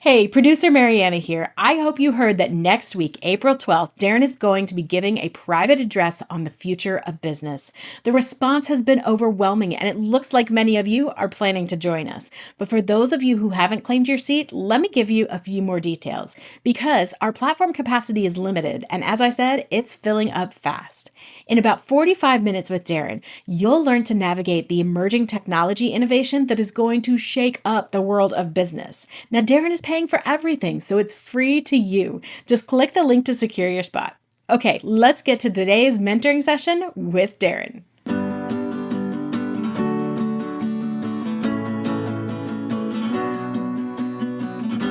Hey, producer Mariana here. I hope you heard that next week, April 12th, Darren is going to be giving a private address on the future of business. The response has been overwhelming, and it looks like many of you are planning to join us. But for those of you who haven't claimed your seat, let me give you a few more details. Because our platform capacity is limited, and as I said, it's filling up fast. In about 45 minutes with Darren, you'll learn to navigate the emerging technology innovation that is going to shake up the world of business. Now, Darren is paying for everything, so it's free to you. Just click the link to secure your spot. Okay, let's get to today's mentoring session with Darren.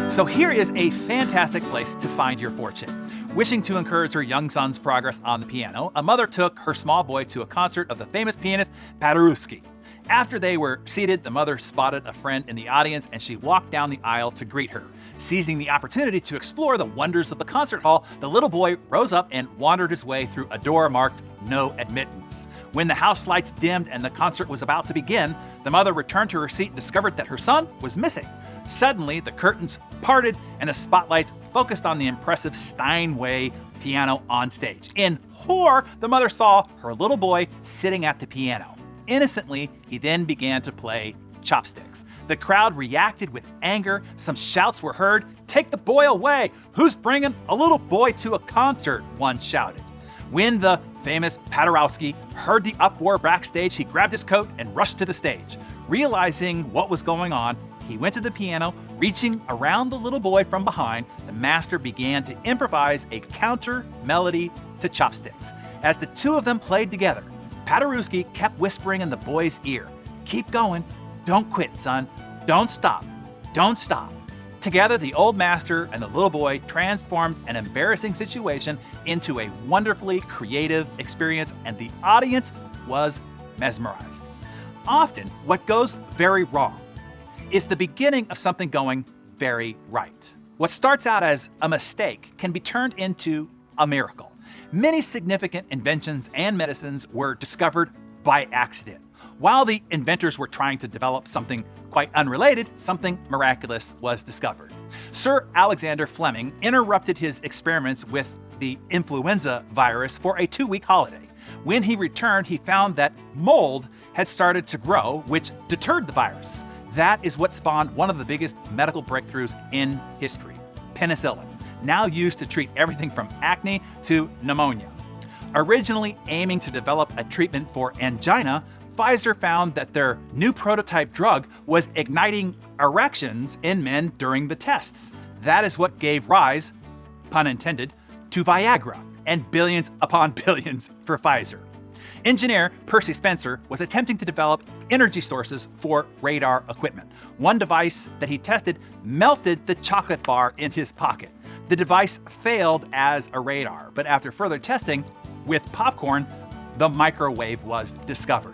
So here is a fantastic place to find your fortune. Wishing to encourage her young son's progress on the piano, a mother took her small boy to a concert of the famous pianist Paderewski. After they were seated, the mother spotted a friend in the audience and she walked down the aisle to greet her. Seizing the opportunity to explore the wonders of the concert hall, the little boy rose up and wandered his way through a door marked "No Admittance." When the house lights dimmed and the concert was about to begin, the mother returned to her seat and discovered that her son was missing. Suddenly, the curtains parted and the spotlights focused on the impressive Steinway piano on stage. In horror, the mother saw her little boy sitting at the piano. Innocently, he then began to play chopsticks. The crowd reacted with anger. Some shouts were heard. "Take the boy away! Who's bringing a little boy to a concert?" one shouted. When the famous Paderewski heard the uproar backstage, he grabbed his coat and rushed to the stage. Realizing what was going on, he went to the piano. Reaching around the little boy from behind, the master began to improvise a counter melody to chopsticks. As the two of them played together, Paderewski kept whispering in the boy's ear, "Keep going. Don't quit, son. Don't stop. Don't stop." Together, the old master and the little boy transformed an embarrassing situation into a wonderfully creative experience, and the audience was mesmerized. Often, what goes very wrong is the beginning of something going very right. What starts out as a mistake can be turned into a miracle. Many significant inventions and medicines were discovered by accident. While the inventors were trying to develop something quite unrelated, something miraculous was discovered. Sir Alexander Fleming interrupted his experiments with the influenza virus for a 2-week holiday. When he returned, he found that mold had started to grow, which deterred the virus. That is what spawned one of the biggest medical breakthroughs in history, penicillin, now used to treat everything from acne to pneumonia. Originally aiming to develop a treatment for angina, Pfizer found that their new prototype drug was igniting erections in men during the tests. That is what gave rise, pun intended, to Viagra and billions upon billions for Pfizer. Engineer Percy Spencer was attempting to develop energy sources for radar equipment. One device that he tested melted the chocolate bar in his pocket. The device failed as a radar, but after further testing with popcorn, the microwave was discovered.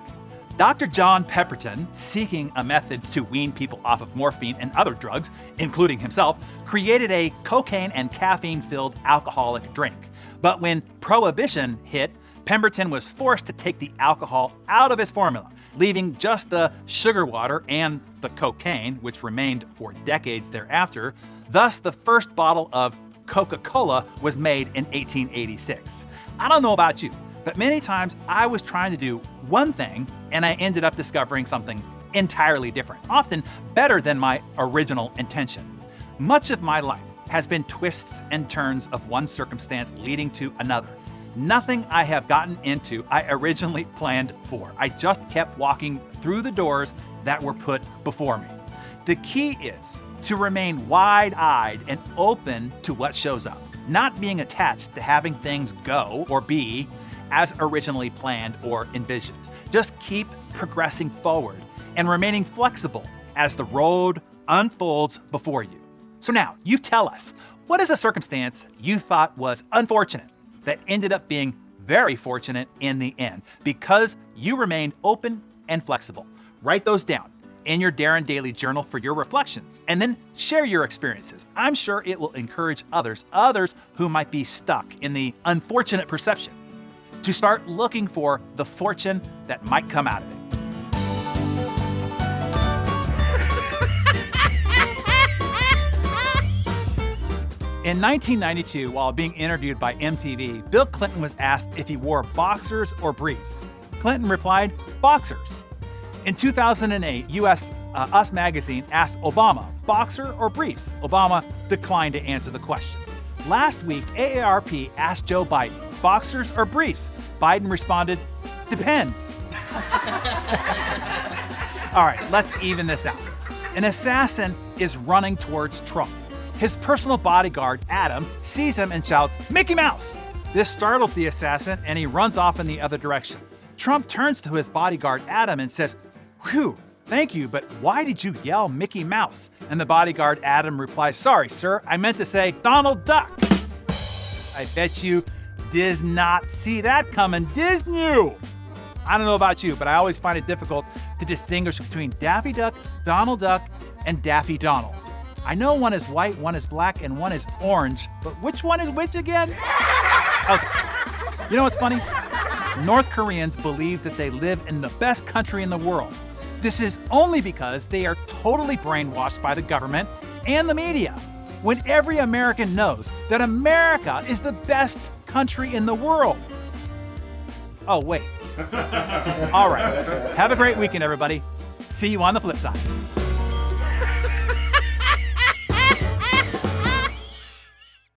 Dr. John Pemberton, seeking a method to wean people off of morphine and other drugs, including himself, created a cocaine and caffeine-filled alcoholic drink. But when Prohibition hit, Pemberton was forced to take the alcohol out of his formula, leaving just the sugar water and the cocaine, which remained for decades thereafter. Thus, the first bottle of Coca-Cola was made in 1886. I don't know about you, but many times I was trying to do one thing and I ended up discovering something entirely different, often better than my original intention. Much of my life has been twists and turns of one circumstance leading to another. Nothing I have gotten into I originally planned for. I just kept walking through the doors that were put before me. The key is to remain wide-eyed and open to what shows up, not being attached to having things go or be as originally planned or envisioned. Just keep progressing forward and remaining flexible as the road unfolds before you. So now, you tell us, what is a circumstance you thought was unfortunate that ended up being very fortunate in the end because you remained open and flexible? Write those down in your Darren Daily Journal for your reflections, and then share your experiences. I'm sure it will encourage others who might be stuck in the unfortunate perception, to start looking for the fortune that might come out of it. In 1992, while being interviewed by MTV, Bill Clinton was asked if he wore boxers or briefs. Clinton replied, boxers. In 2008, Us Magazine asked Obama, boxer or briefs? Obama declined to answer the question. Last week, AARP asked Joe Biden, boxers or briefs? Biden responded, depends. All right, let's even this out. An assassin is running towards Trump. His personal bodyguard, Adam, sees him and shouts, Mickey Mouse! This startles the assassin and he runs off in the other direction. Trump turns to his bodyguard, Adam, and says, whew, thank you, but why did you yell Mickey Mouse? And the bodyguard, Adam, replies, sorry, sir, I meant to say Donald Duck. I bet you did not see that coming, Disney. I don't know about you, but I always find it difficult to distinguish between Daffy Duck, Donald Duck, and Daffy Donald. I know one is white, one is black, and one is orange, but which one is which again? Okay. You know what's funny? North Koreans believe that they live in the best country in the world. This is only because they are totally brainwashed by the government and the media, when every American knows that America is the best country in the world. Oh, wait. All right. Have a great weekend, everybody. See you on the flip side.